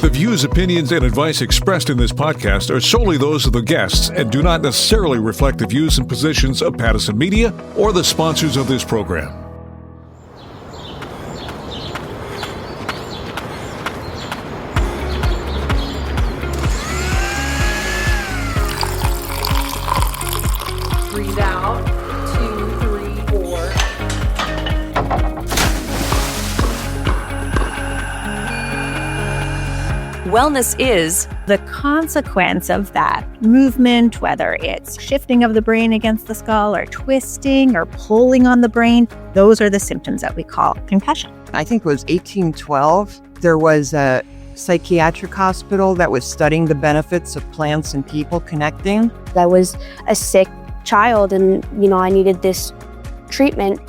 The views, opinions, and advice expressed in this podcast are solely those of the guests and do not necessarily reflect the views and positions of Pattison Media or the sponsors of this program. Breathe out. 2, 3, 4. Wellness is the consequence of that movement, whether it's shifting of the brain against the skull or twisting or pulling on the brain. Those are the symptoms that we call concussion. I think it was 1812. There was a psychiatric hospital that was studying the benefits of plants and people connecting. I was a sick child and, I needed this treatment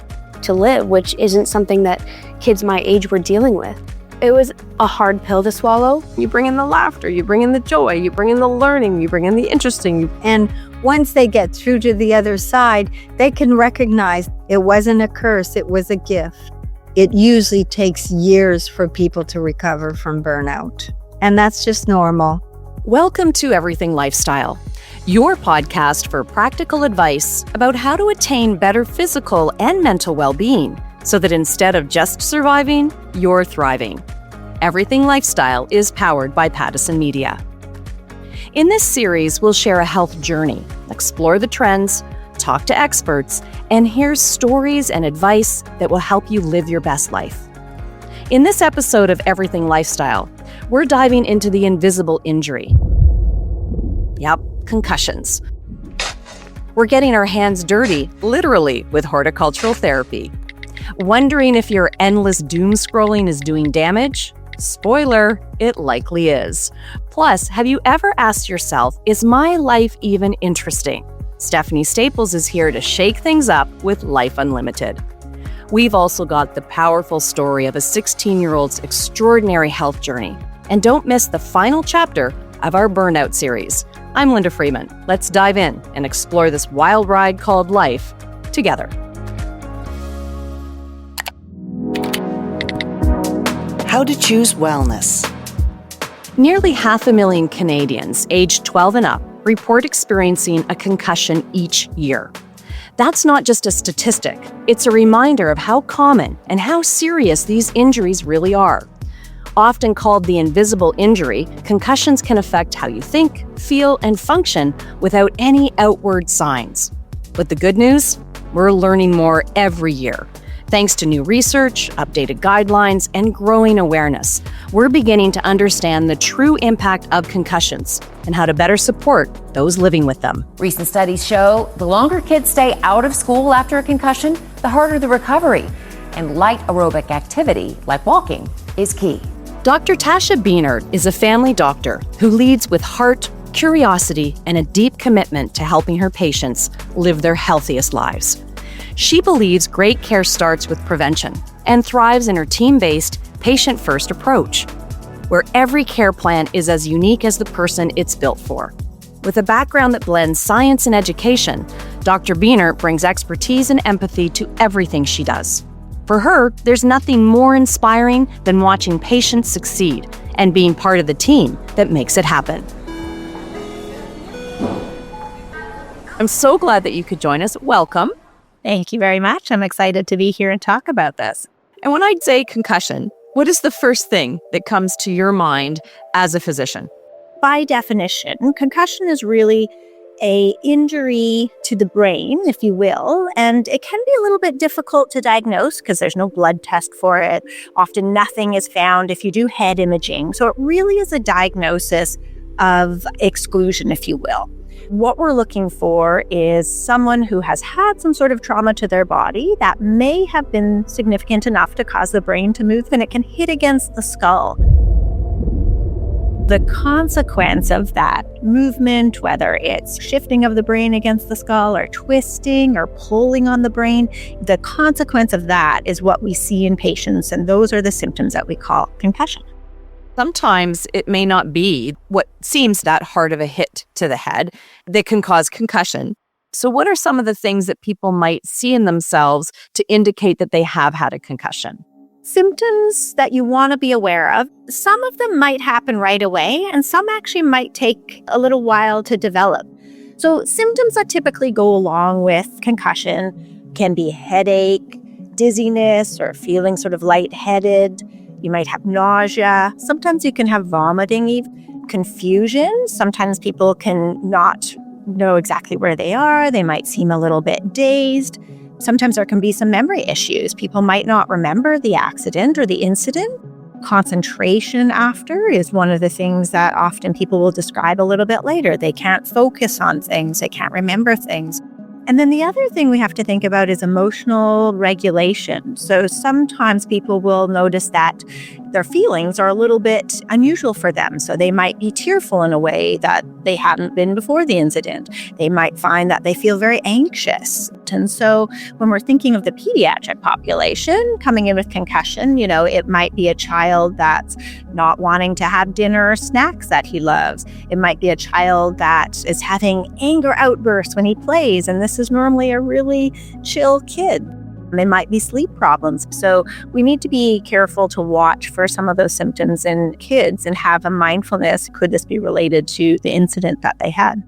to live, which isn't something that kids my age were dealing with. It was a hard pill to swallow. You bring in the laughter, you bring in the joy, you bring in the learning, you bring in the interesting. And once they get through to the other side, they can recognize it wasn't a curse, it was a gift. It usually takes years for people to recover from burnout, and that's just normal. Welcome to Everything Lifestyle, your podcast for practical advice about how to attain better physical and mental well-being so that instead of just surviving, you're thriving. Everything Lifestyle is powered by Pattison Media. In this series, we'll share a health journey, explore the trends, talk to experts, and hear stories and advice that will help you live your best life. In this episode of Everything Lifestyle, we're diving into the invisible injury. Yep, concussions. We're getting our hands dirty, literally, with horticultural therapy. Wondering if your endless doom scrolling is doing damage? Spoiler, it likely is. Plus, have you ever asked yourself, is my life even interesting? Stephanie Staples is here to shake things up with Life Unlimited. We've also got the powerful story of a 16-year-old's extraordinary health journey. And don't miss the final chapter of our Burnout series. I'm Linda Freeman. Let's dive in and explore this wild ride called life together. How to choose wellness. Nearly 500,000 Canadians aged 12 and up report experiencing a concussion each year. That's not just a statistic, it's a reminder of how common and how serious these injuries really are. Often called the invisible injury, concussions can affect how you think, feel, and function without any outward signs. But the good news? We're learning more every year. Thanks to new research, updated guidelines, and growing awareness, we're beginning to understand the true impact of concussions and how to better support those living with them. Recent studies show the longer kids stay out of school after a concussion, the harder the recovery. And light aerobic activity, like walking, is key. Dr. Tasha Bienert is a family doctor who leads with heart, curiosity, and a deep commitment to helping her patients live their healthiest lives. She believes great care starts with prevention and thrives in her team-based, patient-first approach, where every care plan is as unique as the person it's built for. With a background that blends science and education, Dr. Bienert brings expertise and empathy to everything she does. For her, there's nothing more inspiring than watching patients succeed and being part of the team that makes it happen. I'm so glad that you could join us. Welcome. Thank you very much. I'm excited to be here and talk about this. And when I say concussion, what is the first thing that comes to your mind as a physician? By definition, concussion is really an injury to the brain, if you will, and it can be a little bit difficult to diagnose because there's no blood test for it. Often nothing is found if you do head imaging. So it really is a diagnosis of exclusion, if you will. What we're looking for is someone who has had some sort of trauma to their body that may have been significant enough to cause the brain to move, and it can hit against the skull. The consequence of that movement, whether it's shifting of the brain against the skull or twisting or pulling on the brain, the consequence of that is what we see in patients, and those are the symptoms that we call concussion. Sometimes it may not be what seems that hard of a hit to the head that can cause concussion. So what are some of the things that people might see in themselves to indicate that they have had a concussion? Symptoms that you want to be aware of, some of them might happen right away, and some actually might take a little while to develop. So symptoms that typically go along with concussion can be headache, dizziness, or feeling sort of lightheaded. You might have nausea. Sometimes you can have vomiting, even confusion. Sometimes people can not know exactly where they are. They might seem a little bit dazed. Sometimes there can be some memory issues. People might not remember the accident or the incident. Concentration after is one of the things that often people will describe a little bit later. They can't focus on things. They can't remember things. And then the other thing we have to think about is emotional regulation. So sometimes people will notice that their feelings are a little bit unusual for them. So they might be tearful in a way that they hadn't been before the incident. They might find that they feel very anxious. And so when we're thinking of the pediatric population coming in with concussion, it might be a child that's not wanting to have dinner or snacks that he loves. It might be a child that is having anger outbursts when he plays, and this is normally a really chill kid. They might be sleep problems. So we need to be careful to watch for some of those symptoms in kids and have a mindfulness. Could this be related to the incident that they had?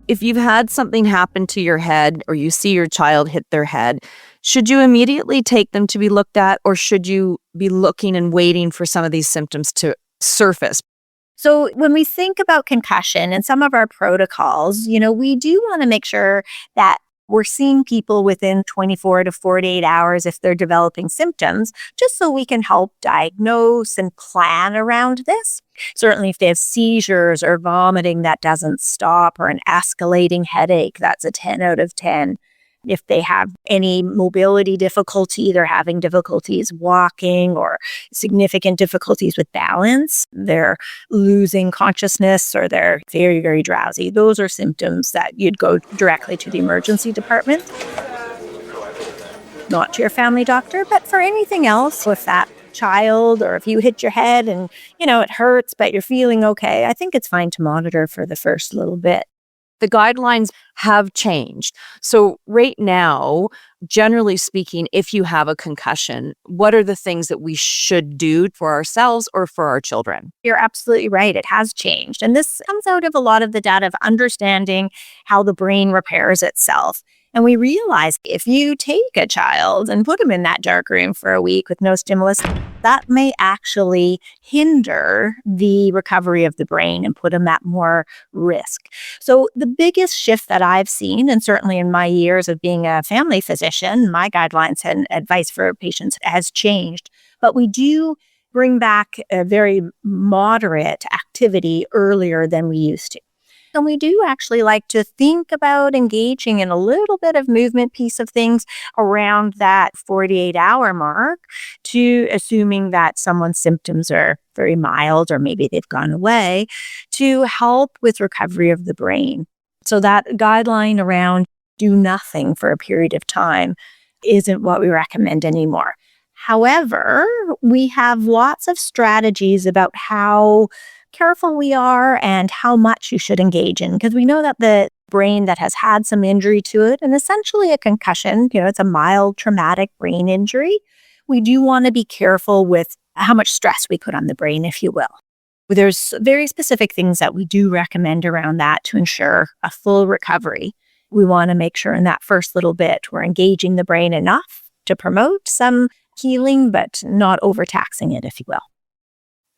If you've had something happen to your head or you see your child hit their head, should you immediately take them to be looked at, or should you be looking and waiting for some of these symptoms to surface? So when we think about concussion and some of our protocols, we do want to make sure that we're seeing people within 24 to 48 hours if they're developing symptoms, just so we can help diagnose and plan around this. Certainly if they have seizures or vomiting that doesn't stop, or an escalating headache, that's a 10 out of 10. If they have any mobility difficulty, they're having difficulties walking or significant difficulties with balance, they're losing consciousness, or they're very, very drowsy. Those are symptoms that you'd go directly to the emergency department, not to your family doctor. But for anything else, if that child, or if you hit your head and, it hurts, but you're feeling okay, I think it's fine to monitor for the first little bit. The guidelines have changed. So right now, generally speaking, if you have a concussion, what are the things that we should do for ourselves or for our children? You're absolutely right. It has changed. And this comes out of a lot of the data of understanding how the brain repairs itself. And we realize if you take a child and put them in that dark room for a week with no stimulus, that may actually hinder the recovery of the brain and put them at more risk. So the biggest shift that I've seen, and certainly in my years of being a family physician, my guidelines and advice for patients has changed. But we do bring back a very moderate activity earlier than we used to. And we do actually like to think about engaging in a little bit of movement piece of things around that 48-hour mark, to assuming that someone's symptoms are very mild or maybe they've gone away, to help with recovery of the brain. So that guideline around do nothing for a period of time isn't what we recommend anymore. However, we have lots of strategies about how careful we are and how much you should engage in, because we know that the brain that has had some injury to it, and essentially a concussion, it's a mild traumatic brain injury, we do want to be careful with how much stress we put on the brain, if you will. There's very specific things that we do recommend around that to ensure a full recovery. We want to make sure in that first little bit we're engaging the brain enough to promote some healing, but not overtaxing it, if you will.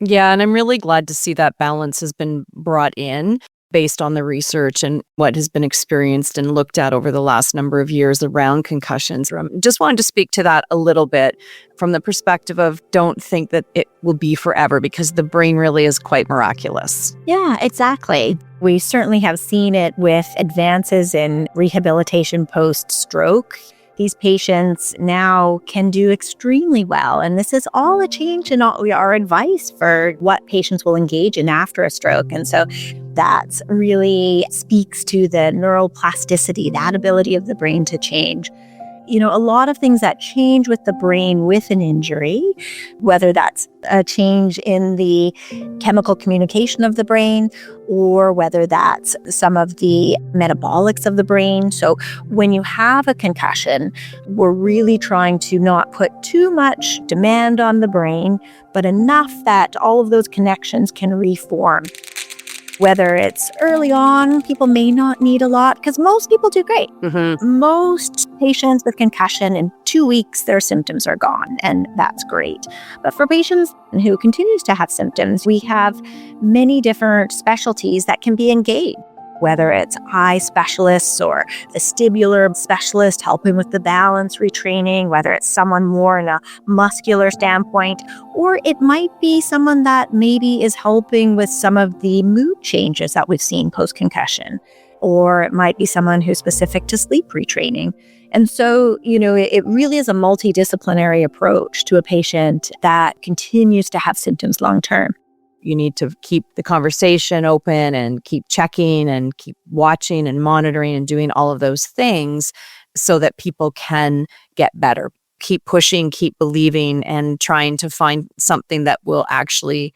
Yeah, and I'm really glad to see that balance has been brought in based on the research and what has been experienced and looked at over the last number of years around concussions. Just wanted to speak to that a little bit from the perspective of don't think that it will be forever, because the brain really is quite miraculous. Yeah, exactly. We certainly have seen it with advances in rehabilitation post-stroke. These patients now can do extremely well. And this is all a change in our advice for what patients will engage in after a stroke. And so that really speaks to the neural plasticity, that ability of the brain to change. A lot of things that change with the brain with an injury, whether that's a change in the chemical communication of the brain or whether that's some of the metabolics of the brain. So when you have a concussion, we're really trying to not put too much demand on the brain, but enough that all of those connections can reform. Whether it's early on, people may not need a lot because most people do great. Most patients with concussion, in 2 weeks, their symptoms are gone, and that's great. But for patients who continues to have symptoms, we have many different specialties that can be engaged. Whether it's eye specialists or vestibular specialist helping with the balance retraining, whether it's someone more in a muscular standpoint, or it might be someone that maybe is helping with some of the mood changes that we've seen post-concussion, or it might be someone who's specific to sleep retraining. And so, it really is a multidisciplinary approach to a patient that continues to have symptoms long-term. You need to keep the conversation open and keep checking and keep watching and monitoring and doing all of those things so that people can get better. Keep pushing, keep believing, and trying to find something that will actually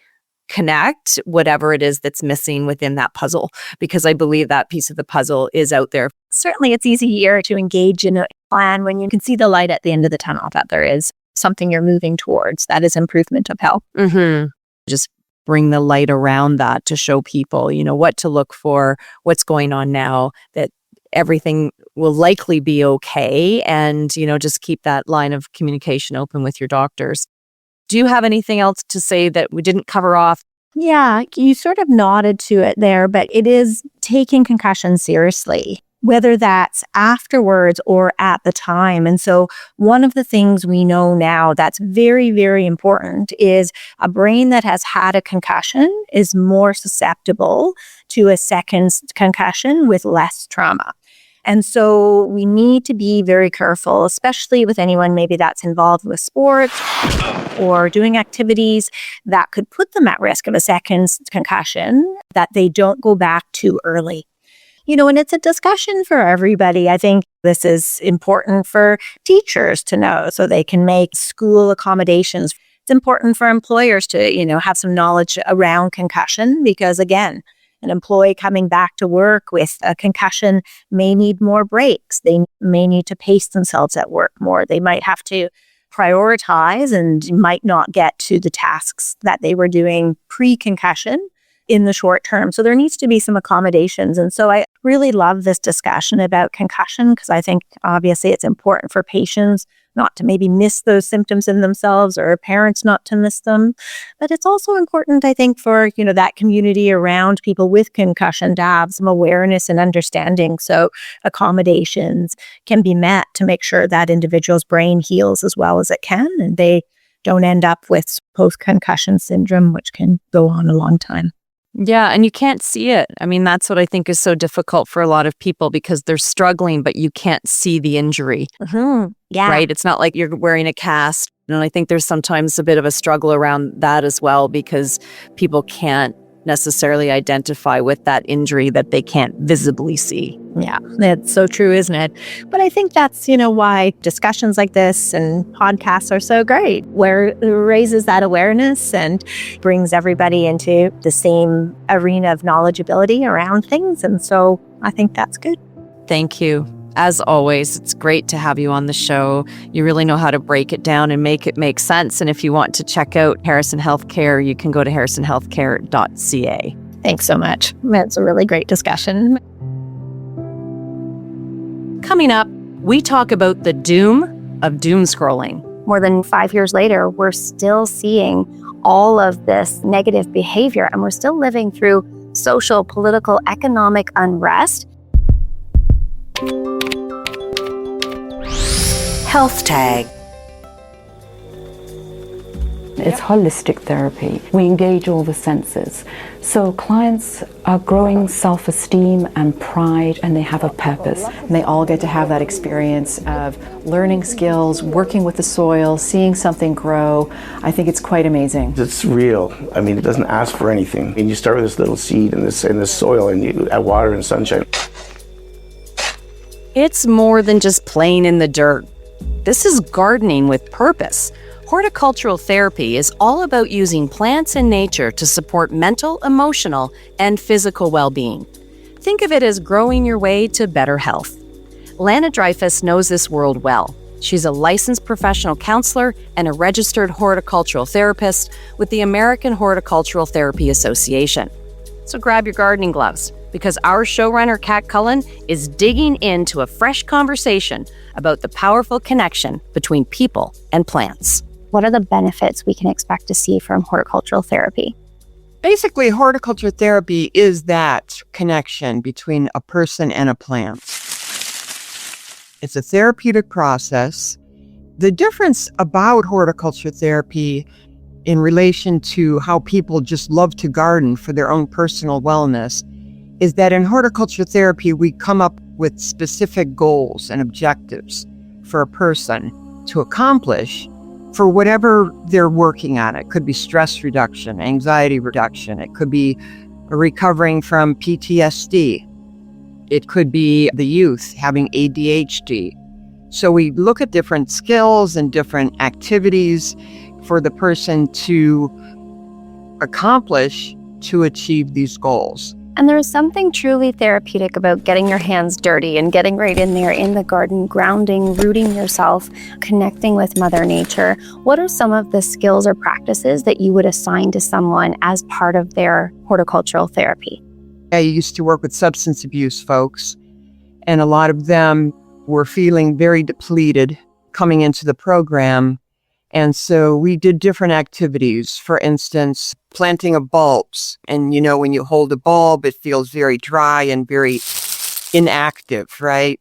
connect whatever it is that's missing within that puzzle, because I believe that piece of the puzzle is out there. Certainly, it's easier to engage in a plan when you can see the light at the end of the tunnel, that there is something you're moving towards that is improvement of health. Just bring the light around that to show people, what to look for, what's going on now, that everything will likely be okay. And, just keep that line of communication open with your doctors. Do you have anything else to say that we didn't cover off? Yeah, you sort of nodded to it there, but it is taking concussion seriously, whether that's afterwards or at the time. And so one of the things we know now that's very, very important is a brain that has had a concussion is more susceptible to a second concussion with less trauma. And so we need to be very careful, especially with anyone maybe that's involved with sports or doing activities that could put them at risk of a second concussion, that they don't go back too early. And it's a discussion for everybody. I think this is important for teachers to know so they can make school accommodations. It's important for employers to, have some knowledge around concussion because, again, an employee coming back to work with a concussion may need more breaks. They may need to pace themselves at work more. They might have to prioritize and might not get to the tasks that they were doing pre-concussion in the short term. So there needs to be some accommodations. And so I really love this discussion about concussion because I think obviously it's important for patients not to maybe miss those symptoms in themselves or parents not to miss them. But it's also important, I think, for, that community around people with concussion to have some awareness and understanding. So accommodations can be met to make sure that individual's brain heals as well as it can and they don't end up with post-concussion syndrome, which can go on a long time. Yeah, and you can't see it. I mean, that's what I think is so difficult for a lot of people because they're struggling, but you can't see the injury. Yeah. Right? It's not like you're wearing a cast. And I think there's sometimes a bit of a struggle around that as well because people can't necessarily identify with that injury that they can't visibly see. Yeah, that's so true, isn't it? But I think that's, why discussions like this and podcasts are so great, where it raises that awareness and brings everybody into the same arena of knowledgeability around things. And so I think that's good. Thank you. As always, it's great to have you on the show. You really know how to break it down and make it make sense. And if you want to check out Harrison Healthcare, you can go to harrisonhealthcare.ca. Thanks so much. It's a really great discussion. Coming up, we talk about the doom of doomscrolling. More than 5 years later, we're still seeing all of this negative behavior, and we're still living through social, political, economic unrest. Health Tag. It's holistic therapy. We engage all the senses. So clients are growing self-esteem and pride, and they have a purpose. And they all get to have that experience of learning skills, working with the soil, seeing something grow. I think it's quite amazing. It's real. I mean, it doesn't ask for anything. And you start with this little seed in this soil, and you add water and sunshine. It's more than just playing in the dirt. This is gardening with purpose. Horticultural therapy is all about using plants and nature to support mental, emotional, and physical well-being. Think of it as growing your way to better health. Lana Dreyfus knows this world well. She's a licensed professional counselor and a registered horticultural therapist with the American Horticultural Therapy Association. So grab your gardening gloves, because our showrunner, Kat Cullen, is digging into a fresh conversation about the powerful connection between people and plants. What are the benefits we can expect to see from horticultural therapy? Basically, horticulture therapy is that connection between a person and a plant. It's a therapeutic process. The difference about horticulture therapy in relation to how people just love to garden for their own personal wellness is that in horticulture therapy, we come up with specific goals and objectives for a person to accomplish for whatever they're working on. It could be stress reduction, anxiety reduction. It could be recovering from PTSD. It could be the youth having ADHD. So we look at different skills and different activities for the person to accomplish to achieve these goals. And there is something truly therapeutic about getting your hands dirty and getting right in there in the garden, grounding, rooting yourself, connecting with Mother Nature. What are some of the skills or practices that you would assign to someone as part of their horticultural therapy? I used to work with substance abuse folks, and a lot of them were feeling very depleted coming into the program. And so we did different activities. For instance, planting of bulbs. And you know, when you hold a bulb, it feels very dry and very inactive, right?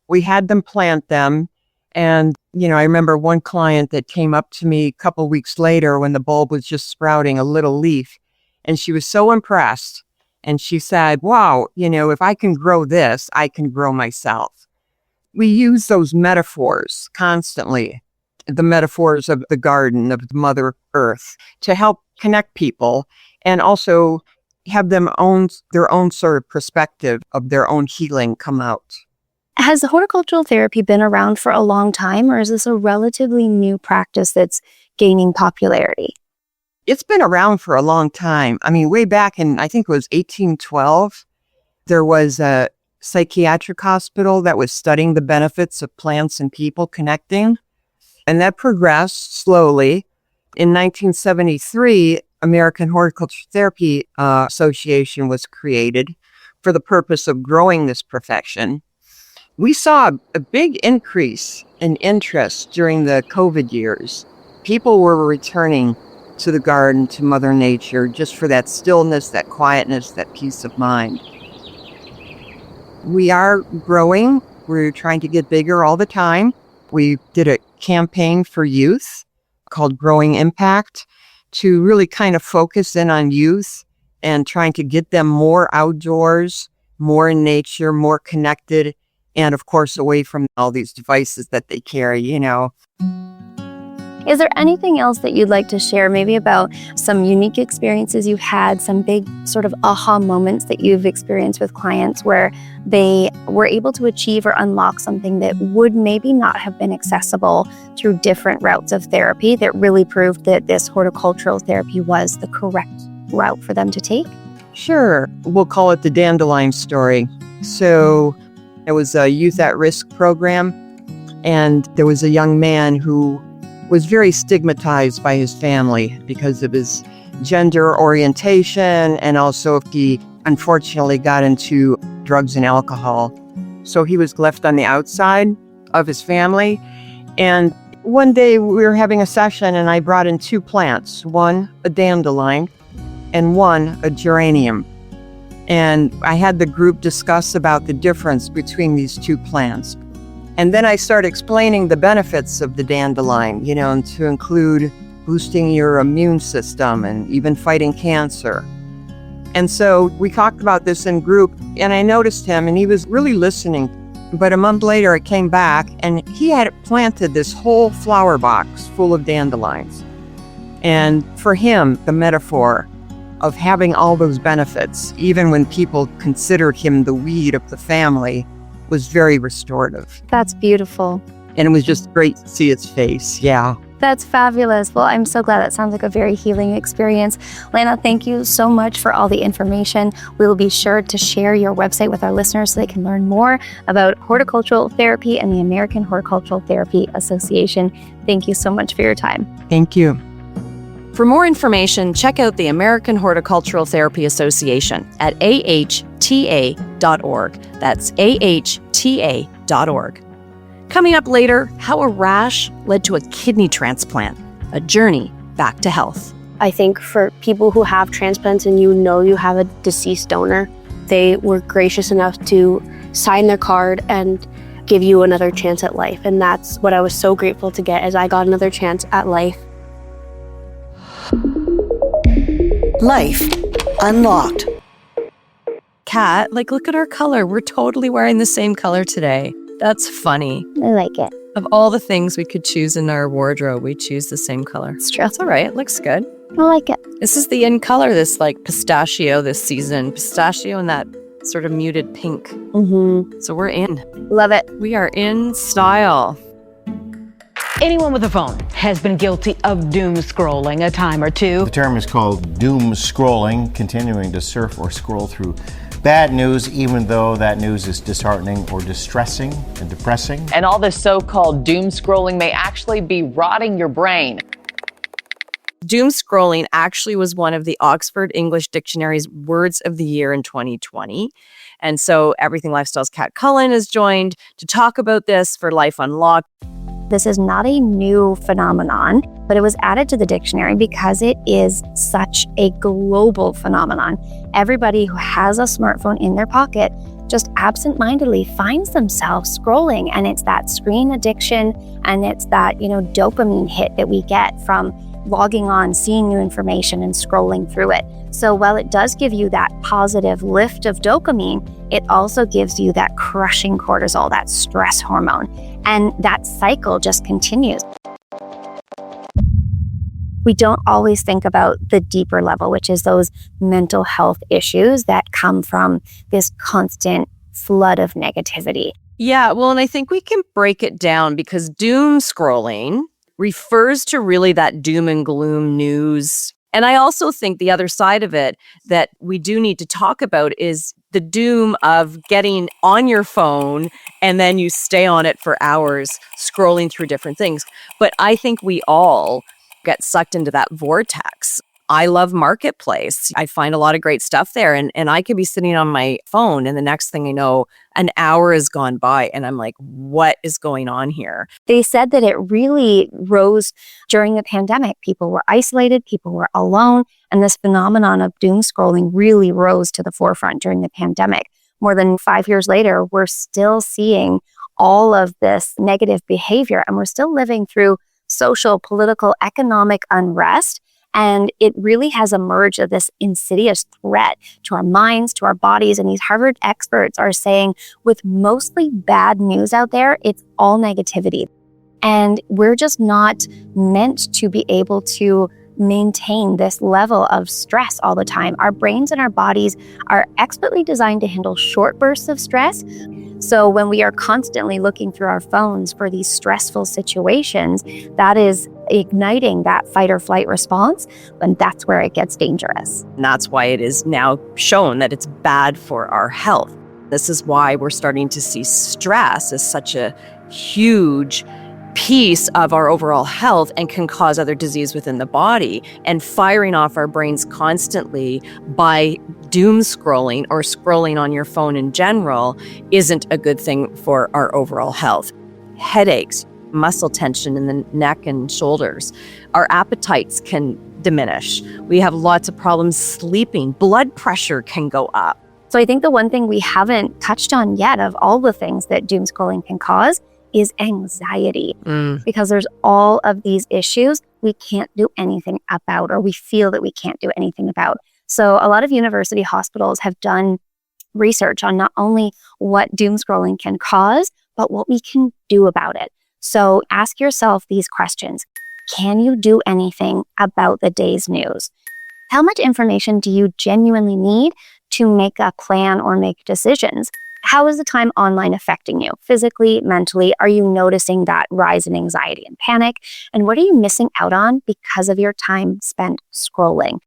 We had them plant them. And, you know, I remember one client that came up to me a couple weeks later when the bulb was just sprouting a little leaf. And she was so impressed. And she said, wow, you know, if I can grow this, I can grow myself. We use those metaphors constantly. The metaphors of the garden, of Mother Earth, to help connect people and also have them own their own sort of perspective of their own healing come out. Has horticultural therapy been around for a long time, or is this a relatively new practice that's gaining popularity? It's been around for a long time. I mean, way back in, I think it was 1812, there was a psychiatric hospital that was studying the benefits of plants and people connecting. And that progressed slowly. In 1973, American Horticultural Therapy Association was created for the purpose of growing this profession. We saw a big increase in interest during the COVID years. People were returning to the garden, to Mother Nature, just for that stillness, that quietness, that peace of mind. We are growing. We're trying to get bigger all the time. We did a campaign for youth called Growing Impact to really kind of focus in on youth and trying to get them more outdoors, more in nature, more connected, and of course away from all these devices that they carry, you know. Is there anything else that you'd like to share, maybe about some unique experiences you've had, some big sort of aha moments that you've experienced with clients where they were able to achieve or unlock something that would maybe not have been accessible through different routes of therapy that really proved that this horticultural therapy was the correct route for them to take? Sure. We'll call it the dandelion story. So it was a youth at risk program, and there was a young man who was very stigmatized by his family because of his gender orientation, and also if he unfortunately got into drugs and alcohol. So he was left on the outside of his family. And one day we were having a session and I brought in two plants, one a dandelion and one a geranium. And I had the group discuss about the difference between these two plants. And then I started explaining the benefits of the dandelion, you know, and to include boosting your immune system and even fighting cancer. And so we talked about this in group, and I noticed him, and he was really listening. But a month later, I came back, and he had planted this whole flower box full of dandelions. And for him, the metaphor of having all those benefits, even when people considered him the weed of the family, was very restorative. That's beautiful. And it was just great to see its face. Yeah. That's fabulous. Well, I'm so glad. That sounds like a very healing experience. Lana, thank you so much for all the information. We will be sure to share your website with our listeners so they can learn more about horticultural therapy and the American Horticultural Therapy Association. Thank you so much for your time. Thank you. For more information, check out the American Horticultural Therapy Association at ahta.org. That's ahta.org. Coming up later, how a rash led to a kidney transplant, a journey back to health. I think for people who have transplants and you know you have a deceased donor, they were gracious enough to sign their card and give you another chance at life. And that's what I was so grateful to get, as I got another chance at life. Life Unlocked. Kat, look at our color. We're totally wearing the same color today. That's funny. I like it. Of all the things we could choose in our wardrobe, we choose the same color. It's true. That's all right. It looks good. I like it. This is the in color, this pistachio this season. Pistachio and that sort of muted pink. Mm-hmm. So we're in. Love it. We are in style. Anyone with a phone has been guilty of doom scrolling a time or two. The term is called doom scrolling, continuing to surf or scroll through bad news, even though that news is disheartening or distressing and depressing. And all this so-called doom scrolling may actually be rotting your brain. Doom scrolling actually was one of the Oxford English Dictionary's words of the year in 2020. And so Everything Lifestyle's Kat Cullen has joined to talk about this for Life Unlocked. This is not a new phenomenon, but it was added to the dictionary because it is such a global phenomenon. Everybody who has a smartphone in their pocket just absentmindedly finds themselves scrolling. And it's that screen addiction and it's that, dopamine hit that we get from logging on, seeing new information and scrolling through it. So while it does give you that positive lift of dopamine, it also gives you that crushing cortisol, that stress hormone. And that cycle just continues. We don't always think about the deeper level, which is those mental health issues that come from this constant flood of negativity. Yeah, well, and I think we can break it down because doom scrolling refers to really that doom and gloom news. And I also think the other side of it that we do need to talk about is the doom of getting on your phone and then you stay on it for hours scrolling through different things. But I think we all get sucked into that vortex. I love Marketplace. I find a lot of great stuff there. And I could be sitting on my phone and the next thing I know, an hour has gone by and I'm like, what is going on here? They said that it really rose during the pandemic. People were isolated, people were alone, and this phenomenon of doom scrolling really rose to the forefront during the pandemic. More than 5 years later, we're still seeing all of this negative behavior and we're still living through social, political, economic unrest. And it really has emerged as this insidious threat to our minds, to our bodies. And these Harvard experts are saying with mostly bad news out there, it's all negativity. And we're just not meant to be able to maintain this level of stress all the time. Our brains and our bodies are expertly designed to handle short bursts of stress. So when we are constantly looking through our phones for these stressful situations, that is igniting that fight or flight response, and that's where it gets dangerous. And that's why it is now shown that it's bad for our health. This is why we're starting to see stress as such a huge piece of our overall health and can cause other disease within the body. And firing off our brains constantly by doom scrolling or scrolling on your phone in general isn't a good thing for our overall health. Headaches, muscle tension in the neck and shoulders. Our appetites can diminish. We have lots of problems sleeping. Blood pressure can go up. So I think the one thing we haven't touched on yet of all the things that doom scrolling can cause is anxiety, because there's all of these issues we can't do anything about, or we feel that we can't do anything about. So a lot of university hospitals have done research on not only what doom scrolling can cause, but what we can do about it. So ask yourself these questions. Can you do anything about the day's news? How much information do you genuinely need to make a plan or make decisions? How is the time online affecting you physically, mentally? Are you noticing that rise in anxiety and panic? And what are you missing out on because of your time spent scrolling?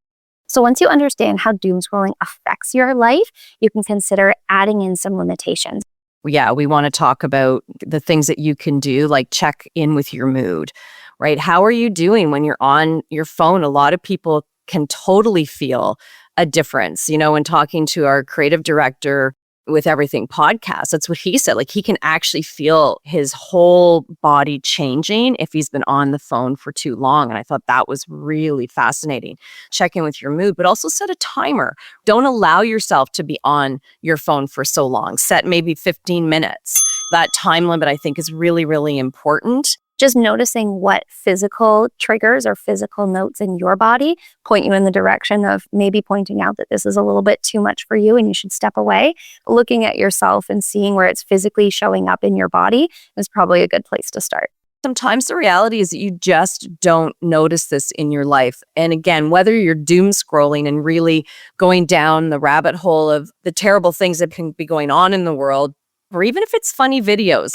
So once you understand how doom scrolling affects your life, you can consider adding in some limitations. Yeah, we want to talk about the things that you can do, like check in with your mood, right? How are you doing when you're on your phone? A lot of people can totally feel a difference. When talking to our creative director with Everything Podcast, that's what he said. Like, he can actually feel his whole body changing if he's been on the phone for too long. And I thought that was really fascinating. Check in with your mood, but also set a timer. Don't allow yourself to be on your phone for so long. Set maybe 15 minutes. That time limit, I think, is really, really important. Just noticing what physical triggers or physical notes in your body point you in the direction of maybe pointing out that this is a little bit too much for you and you should step away. Looking at yourself and seeing where it's physically showing up in your body is probably a good place to start. Sometimes the reality is that you just don't notice this in your life. And again, whether you're doom scrolling and really going down the rabbit hole of the terrible things that can be going on in the world, or even if it's funny videos.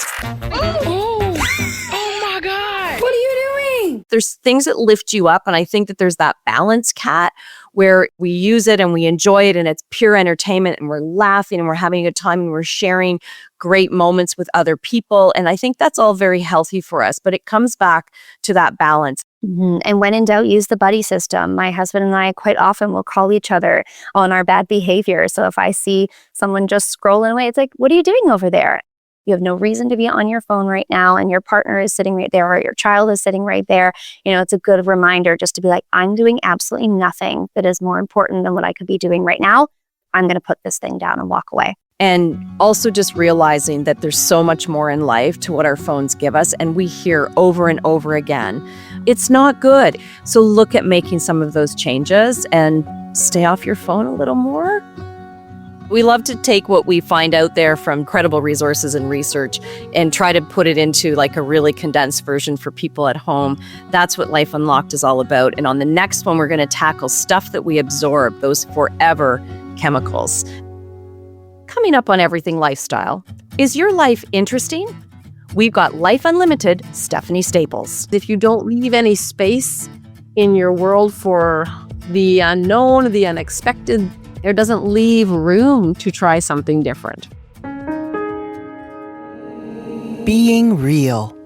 There's things that lift you up. And I think that there's that balance, Kat, where we use it and we enjoy it and it's pure entertainment and we're laughing and we're having a good time and we're sharing great moments with other people. And I think that's all very healthy for us, but it comes back to that balance. Mm-hmm. And when in doubt, use the buddy system. My husband and I quite often will call each other on our bad behavior. So if I see someone just scrolling away, it's like, what are you doing over there? You have no reason to be on your phone right now, and your partner is sitting right there, or your child is sitting right there. It's a good reminder just to be like, I'm doing absolutely nothing that is more important than what I could be doing right now. I'm going to put this thing down and walk away. And also just realizing that there's so much more in life to what our phones give us. And we hear over and over again, it's not good. So look at making some of those changes and stay off your phone a little more. We love to take what we find out there from credible resources and research and try to put it into like a really condensed version for people at home. That's what Life Unlocked is all about. And on the next one, we're going to tackle stuff that we absorb, those forever chemicals. Coming up on Everything Lifestyle, is your life interesting? We've got Life Unlimited, Stephanie Staples. If you don't leave any space in your world for the unknown, the unexpected, there doesn't leave room to try something different. Being real.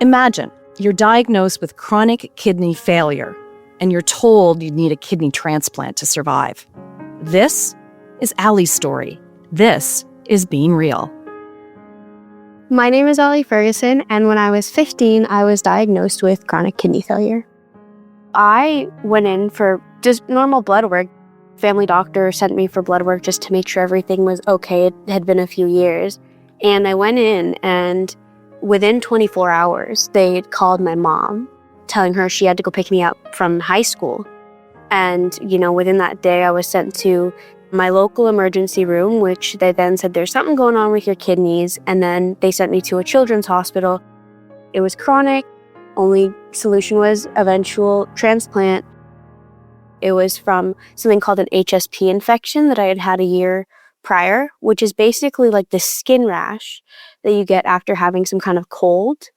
Imagine you're diagnosed with chronic kidney failure and you're told you need a kidney transplant to survive. This is Allie's story. This is Being Real. My name is Allie Ferguson, and when I was 15, I was diagnosed with chronic kidney failure. I went in for just normal blood work. Family doctor sent me for blood work just to make sure everything was okay. It had been a few years. And I went in, and within 24 hours, they had called my mom, telling her she had to go pick me up from high school. And, within that day, I was sent to my local emergency room, which they then said, there's something going on with your kidneys. And then they sent me to a children's hospital. It was chronic. Only solution was eventual transplant. It was from something called an HSP infection that I had had a year prior, which is basically like the skin rash that you get after having some kind of cold.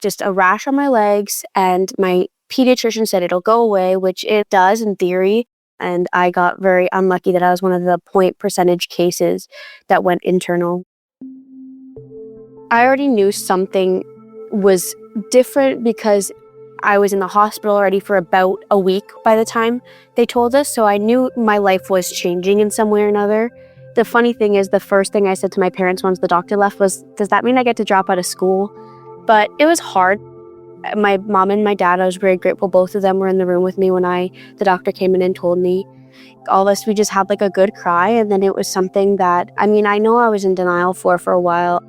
Just a rash on my legs, and my pediatrician said it'll go away, which it does in theory. And I got very unlucky that I was one of the 0.% cases that went internal. I already knew something was different because I was in the hospital already for about a week by the time they told us, so I knew my life was changing in some way or another. The funny thing is, the first thing I said to my parents once the doctor left was, does that mean I get to drop out of school? But it was hard. My mom and my dad, I was very grateful. Both of them were in the room with me when the doctor came in and told me. All of us, we just had like a good cry, and then it was something that, I know I was in denial for a while.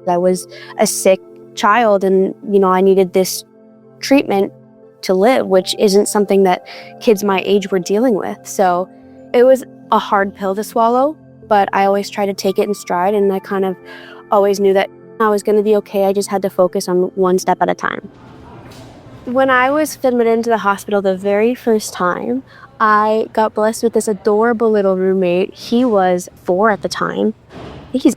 I was a sick child, and, I needed this treatment to live, which isn't something that kids my age were dealing with. So it was a hard pill to swallow, but I always try to take it in stride, and I kind of always knew that I was going to be okay. I just had to focus on one step at a time. When I was admitted into the hospital the very first time, I got blessed with this adorable little roommate. He was 4 at the time. I think he's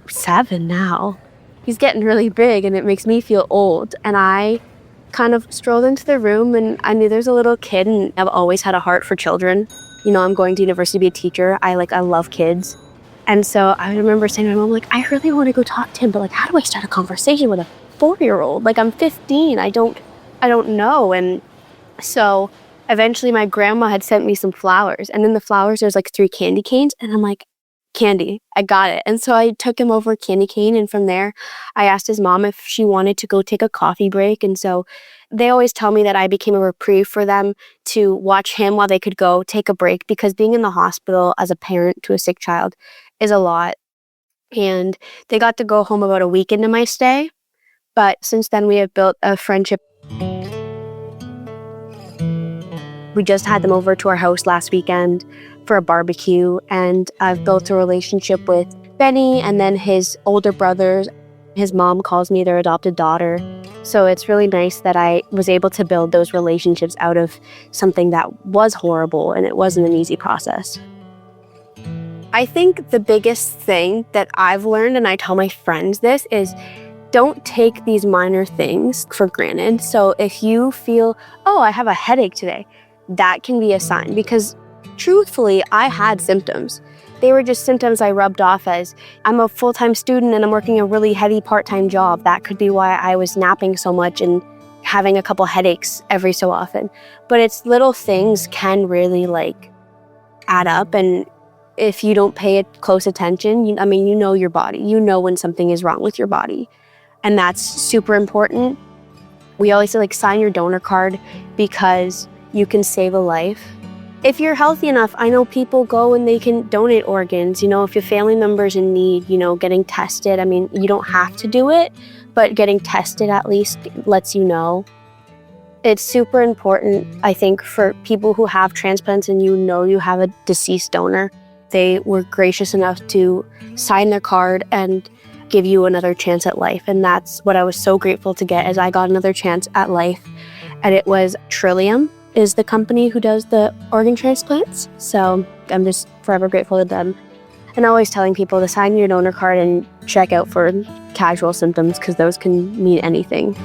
7 now. He's getting really big and it makes me feel old. And I kind of strolled into the room and I knew there's a little kid, and I've always had a heart for children. You know, I'm going to university to be a teacher. I love kids. And so I remember saying to my mom, like, I really want to go talk to him, but like, how do I start a conversation with a 4-year-old? Like, I'm 15. I don't know. And so eventually my grandma had sent me some flowers, and in the flowers there's like 3 candy canes, and I'm like, candy, I got it. And so I took him over a candy cane, and from there I asked his mom if she wanted to go take a coffee break. And so they always tell me that I became a reprieve for them to watch him while they could go take a break, because being in the hospital as a parent to a sick child is a lot. And they got to go home about a week into my stay, but since then we have built a friendship. We just had them over to our house last weekend for a barbecue, and I've built a relationship with Benny and then his older brothers. His mom calls me their adopted daughter. So it's really nice that I was able to build those relationships out of something that was horrible, and it wasn't an easy process. I think the biggest thing that I've learned, and I tell my friends this, is don't take these minor things for granted. So if you feel, oh, I have a headache today, that can be a sign, because truthfully, I had symptoms. They were just symptoms I rubbed off as, I'm a full-time student and I'm working a really heavy part-time job. That could be why I was napping so much and having a couple headaches every so often. But it's little things can really add up, and if you don't pay it close attention, you know your body. You know when something is wrong with your body, and that's super important. We always say sign your donor card, because you can save a life. If you're healthy enough, I know people go and they can donate organs. You know, if your family member's in need, getting tested. You don't have to do it, but getting tested at least lets you know. It's super important, I think, for people who have transplants and you have a deceased donor. They were gracious enough to sign their card and give you another chance at life. And that's what I was so grateful to get, is I got another chance at life. And it was Trillium is the company who does the organ transplants. So I'm just forever grateful to them. And always telling people to sign your donor card and check out for casual symptoms, because those can mean anything.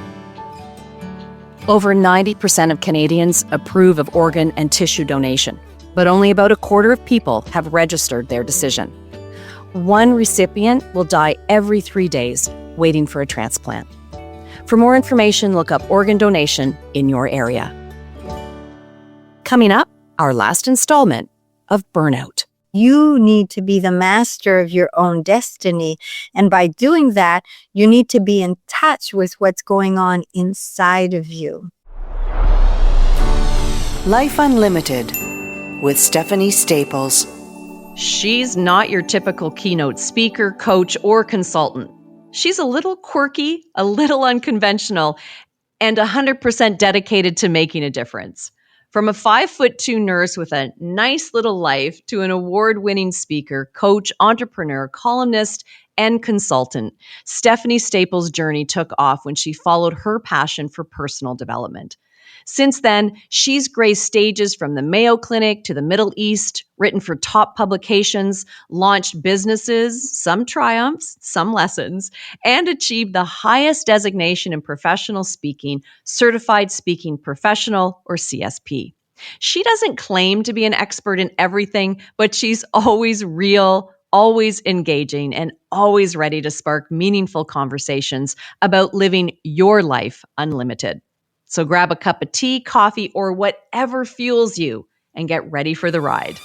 Over 90% of Canadians approve of organ and tissue donation, but only about a quarter of people have registered their decision. One recipient will die every 3 days waiting for a transplant. For more information, look up organ donation in your area. Coming up, our last installment of Burnout. You need to be the master of your own destiny. And by doing that, you need to be in touch with what's going on inside of you. Life Unlimited with Stephanie Staples. She's not your typical keynote speaker, coach, or consultant. She's a little quirky, a little unconventional, and 100% dedicated to making a difference. From a 5'2" nurse with a nice little life to an award-winning speaker, coach, entrepreneur, columnist, and consultant, Stephanie Staples' journey took off when she followed her passion for personal development. Since then, she's graced stages from the Mayo Clinic to the Middle East, written for top publications, launched businesses, some triumphs, some lessons, and achieved the highest designation in professional speaking, Certified Speaking Professional, or CSP. She doesn't claim to be an expert in everything, but she's always real, always engaging, and always ready to spark meaningful conversations about living your life unlimited. So grab a cup of tea, coffee, or whatever fuels you and get ready for the ride.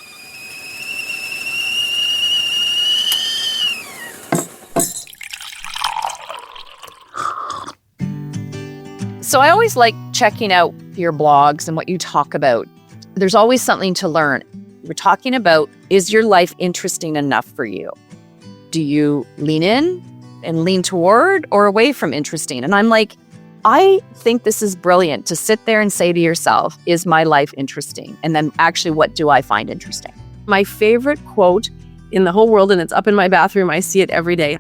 So I always like checking out your blogs and what you talk about. There's always something to learn. We're talking about, is your life interesting enough for you? Do you lean in and lean toward or away from interesting? And I'm like, I think this is brilliant to sit there and say to yourself, is my life interesting? And then actually, what do I find interesting? My favorite quote in the whole world, and it's up in my bathroom, I see it every day,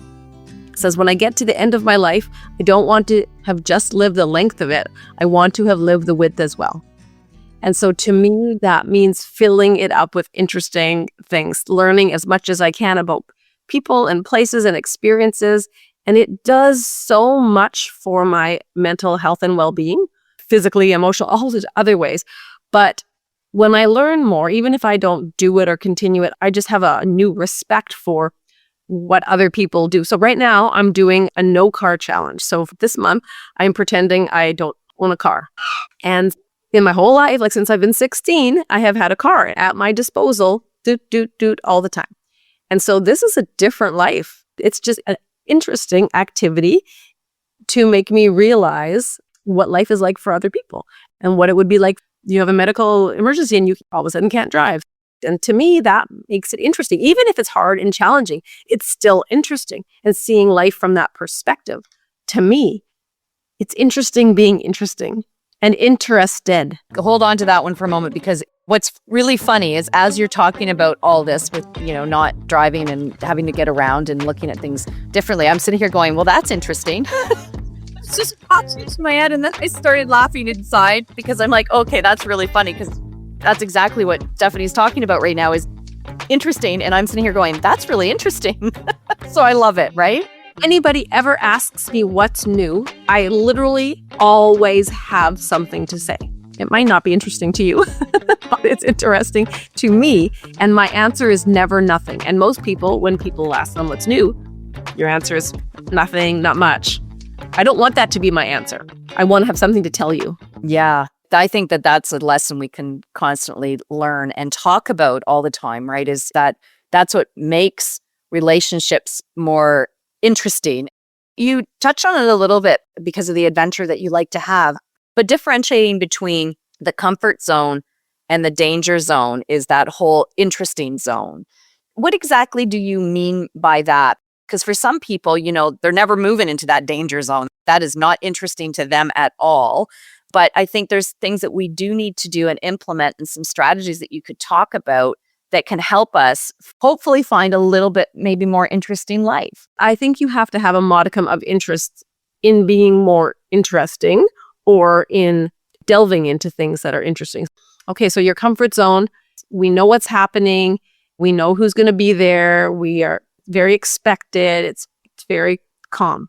says, when I get to the end of my life, I don't want to have just lived the length of it. I want to have lived the width as well. And so to me, that means filling it up with interesting things, learning as much as I can about people and places and experiences. And it does so much for my mental health and well-being, physically, emotional, all those other ways. But when I learn more, even if I don't do it or continue it, I just have a new respect for what other people do. So right now I'm doing a no car challenge. So this month I'm pretending I don't own a car. And in my whole life, like since I've been 16, I have had a car at my disposal, all the time. And so this is a different life. It's just an interesting activity to make me realize what life is like for other people and what it would be like. You have a medical emergency and you all of a sudden can't drive. And to me, that makes it interesting. Even if it's hard and challenging, it's still interesting. And seeing life from that perspective, to me, it's interesting being interesting and interested. Hold on to that one for a moment, because what's really funny is as you're talking about all this with, not driving and having to get around and looking at things differently, I'm sitting here going, well, that's interesting. It's just popped into my head. And then I started laughing inside because I'm like, okay, that's really funny, because that's exactly what Stephanie's talking about right now is interesting. And I'm sitting here going, that's really interesting. So I love it, right? Anybody ever asks me what's new, I literally always have something to say. It might not be interesting to you, but it's interesting to me. And my answer is never nothing. And most people, when people ask them what's new, your answer is nothing, not much. I don't want that to be my answer. I want to have something to tell you. Yeah. I think that that's a lesson we can constantly learn and talk about all the time, right? Is that's what makes relationships more interesting. You touched on it a little bit because of the adventure that you like to have, but differentiating between the comfort zone and the danger zone is that whole interesting zone. What exactly do you mean by that? Because for some people, they're never moving into that danger zone. That is not interesting to them at all. But I think there's things that we do need to do and implement, and some strategies that you could talk about that can help us hopefully find a little bit maybe more interesting life. I think you have to have a modicum of interest in being more interesting or in delving into things that are interesting. Okay, so your comfort zone, we know what's happening. We know who's going to be there. We are very expected. It's very calm.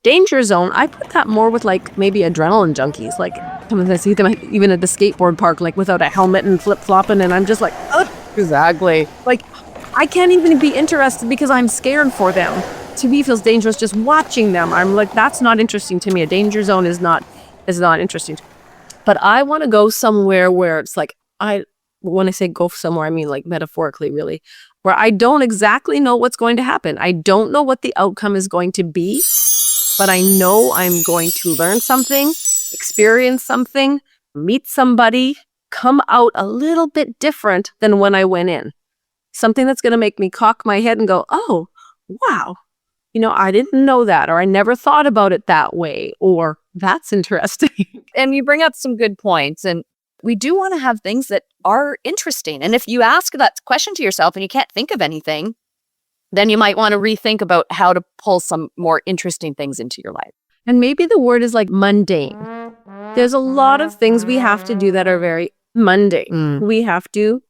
Danger zone, I put that more with like maybe adrenaline junkies. Like sometimes I see them even at the skateboard park, like without a helmet and flip-flopping, and I'm just like, ugh. Exactly. Like I can't even be interested because I'm scared for them. To me, it feels dangerous just watching them. I'm like, that's not interesting to me. A danger zone is not interesting. But I want to go somewhere where it's like, when I say go somewhere, I mean like metaphorically, really, where I don't exactly know what's going to happen. I don't know what the outcome is going to be. But I know I'm going to learn something, experience something, meet somebody, come out a little bit different than when I went in. Something that's going to make me cock my head and go, oh, wow, I didn't know that, or I never thought about it that way, or that's interesting. And you bring up some good points. And we do want to have things that are interesting. And if you ask that question to yourself and you can't think of anything, then you might want to rethink about how to pull some more interesting things into your life. And maybe the word is like mundane. There's a lot of things we have to do that are very mundane. We have to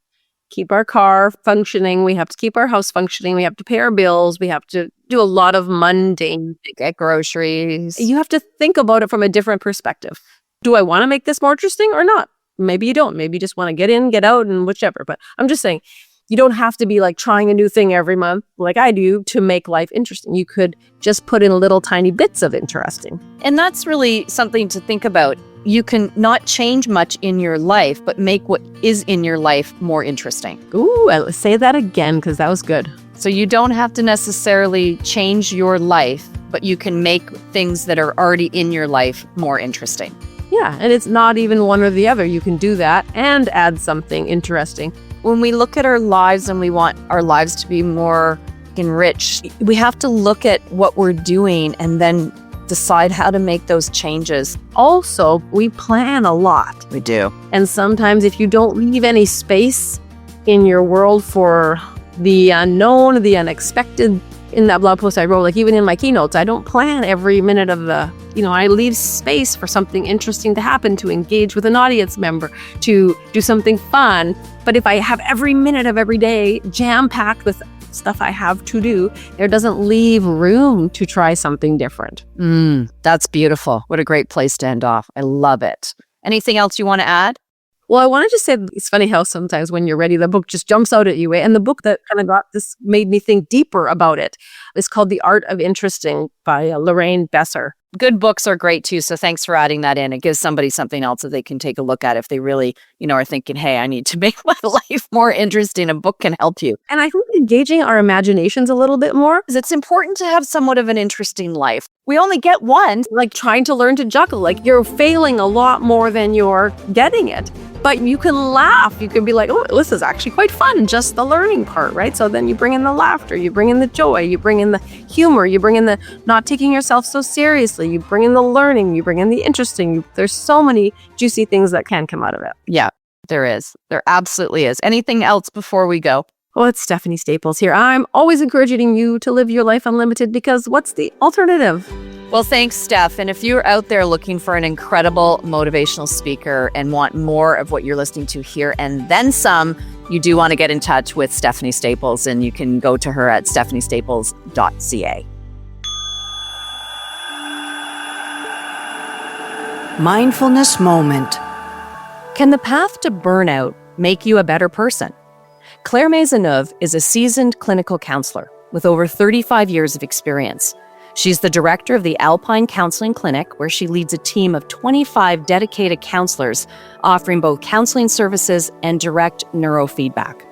keep our car functioning. We have to keep our house functioning. We have to pay our bills. We have to do a lot of mundane things. Get groceries. You have to think about it from a different perspective. Do I want to make this more interesting or not? Maybe you don't. Maybe you just want to get in, get out, and whichever. But I'm just saying, you don't have to be like trying a new thing every month like I do to make life interesting. You could just put in little tiny bits of interesting. And that's really something to think about. You can not change much in your life, but make what is in your life more interesting. Ooh, I'll say that again because that was good. So you don't have to necessarily change your life, but you can make things that are already in your life more interesting. Yeah, and it's not even one or the other. You can do that and add something interesting. When we look at our lives and we want our lives to be more enriched, we have to look at what we're doing and then decide how to make those changes. Also, we plan a lot. We do. And sometimes if you don't leave any space in your world for the unknown, the unexpected, in that blog post I wrote, like even in my keynotes, I don't plan every minute of I leave space for something interesting to happen, to engage with an audience member, to do something fun. But if I have every minute of every day jam-packed with stuff I have to do, there doesn't leave room to try something different. That's beautiful. What a great place to end off. I love it. Anything else you want to add? Well, I want to just say, it's funny how sometimes when you're ready, the book just jumps out at you. And the book that kind of made me think deeper about it is called The Art of Interesting by Lorraine Besser. Good books are great too. So thanks for adding that in. It gives somebody something else that they can take a look at if they really, are thinking, hey, I need to make my life more interesting. A book can help you. And I think engaging our imaginations a little bit more. It's important to have somewhat of an interesting life. We only get one. Like trying to learn to juggle. Like you're failing a lot more than you're getting it. But you can laugh. You can be like, oh, this is actually quite fun. Just the learning part, right? So then you bring in the laughter, you bring in the joy, you bring in the humor, you bring in the not taking yourself so seriously, you bring in the learning, you bring in the interesting. There's so many juicy things that can come out of it. Yeah, there is. There absolutely is. Anything else before we go? Well, it's Stephanie Staples here. I'm always encouraging you to live your life unlimited because what's the alternative? Well, thanks, Steph. And if you're out there looking for an incredible motivational speaker and want more of what you're listening to here and then some, you do want to get in touch with Stephanie Staples, and you can go to her at stephaniestaples.ca. Mindfulness moment. Can the path to burnout make you a better person? Claire Maisonneuve is a seasoned clinical counselor with over 35 years of experience. She's the director of the Alpine Counseling Clinic, where she leads a team of 25 dedicated counselors offering both counseling services and direct neurofeedback.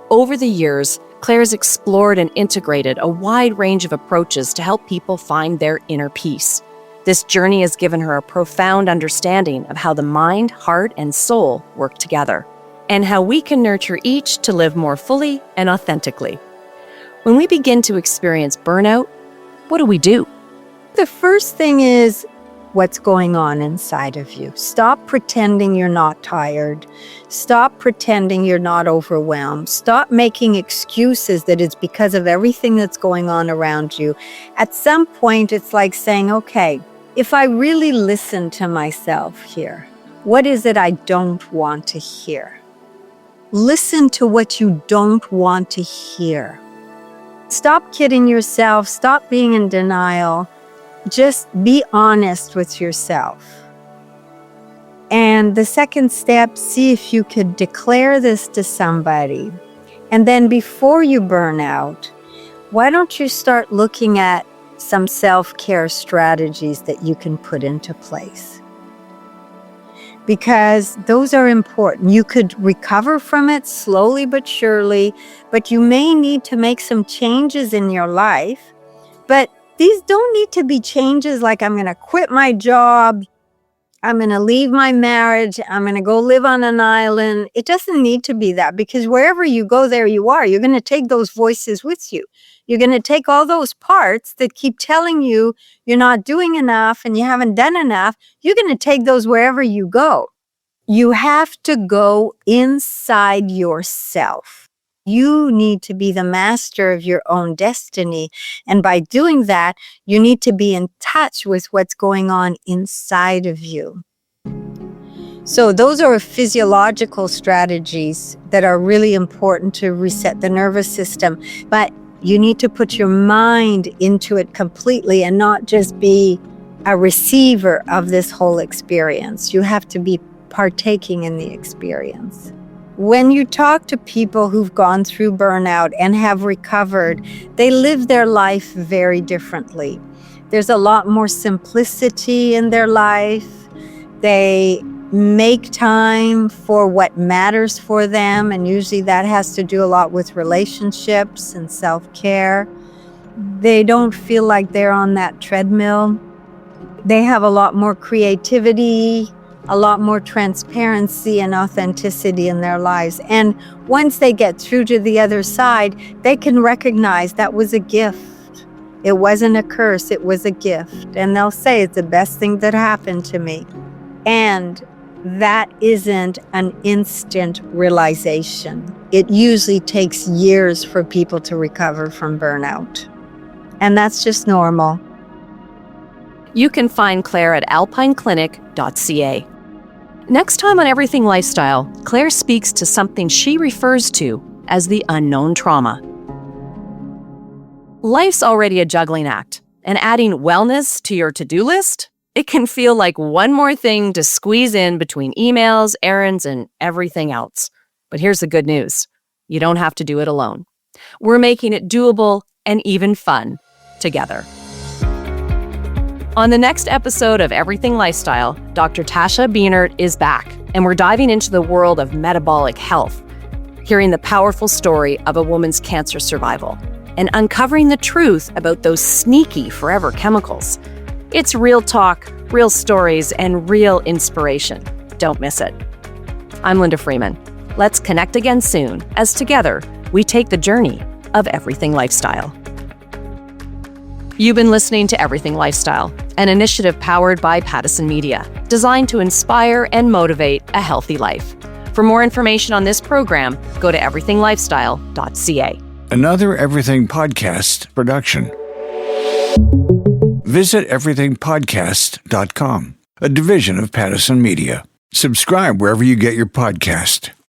Over the years, Claire's explored and integrated a wide range of approaches to help people find their inner peace. This journey has given her a profound understanding of how the mind, heart, and soul work together, and how we can nurture each to live more fully and authentically. When we begin to experience burnout, what do? The first thing is what's going on inside of you. Stop pretending you're not tired. Stop pretending you're not overwhelmed. Stop making excuses that it's because of everything that's going on around you. At some point, it's like saying, okay, if I really listen to myself here, what is it I don't want to hear? Listen to what you don't want to hear. Stop kidding yourself. Stop being in denial. Just be honest with yourself. And the second step, see if you could declare this to somebody. And then before you burn out, why don't you start looking at some self-care strategies that you can put into place? Because those are important. You could recover from it slowly but surely, but you may need to make some changes in your life. But these don't need to be changes like I'm going to quit my job, I'm going to leave my marriage, I'm going to go live on an island. It doesn't need to be that, because wherever you go, there you are. You're going to take those voices with you. You're going to take all those parts that keep telling you you're not doing enough and you haven't done enough. You're going to take those wherever you go. You have to go inside yourself. You need to be the master of your own destiny. And by doing that, you need to be in touch with what's going on inside of you. So those are physiological strategies that are really important to reset the nervous system. But you need to put your mind into it completely and not just be a receiver of this whole experience. You have to be partaking in the experience. When you talk to people who've gone through burnout and have recovered, they live their life very differently. There's a lot more simplicity in their life. They make time for what matters for them, and usually that has to do a lot with relationships and self-care. They don't feel like they're on that treadmill. They have a lot more creativity, a lot more transparency and authenticity in their lives. And once they get through to the other side, they can recognize that was a gift. It wasn't a curse, it was a gift. And they'll say, it's the best thing that happened to me. And that isn't an instant realization. It usually takes years for people to recover from burnout. And that's just normal. You can find Claire at alpineclinic.ca. Next time on Everything Lifestyle, Claire speaks to something she refers to as the unknown trauma. Life's already a juggling act, and adding wellness to your to-do list, it can feel like one more thing to squeeze in between emails, errands, and everything else. But here's the good news. You don't have to do it alone. We're making it doable and even fun together. On the next episode of Everything Lifestyle, Dr. Tasha Bienert is back, and we're diving into the world of metabolic health, hearing the powerful story of a woman's cancer survival, and uncovering the truth about those sneaky forever chemicals. It's real talk, real stories, and real inspiration. Don't miss it. I'm Linda Freeman. Let's connect again soon, as together we take the journey of Everything Lifestyle. You've been listening to Everything Lifestyle, an initiative powered by Pattison Media, designed to inspire and motivate a healthy life. For more information on this program, go to everythinglifestyle.ca. Another Everything Podcast production. Visit everythingpodcast.com, a division of Pattison Media. Subscribe wherever you get your podcast.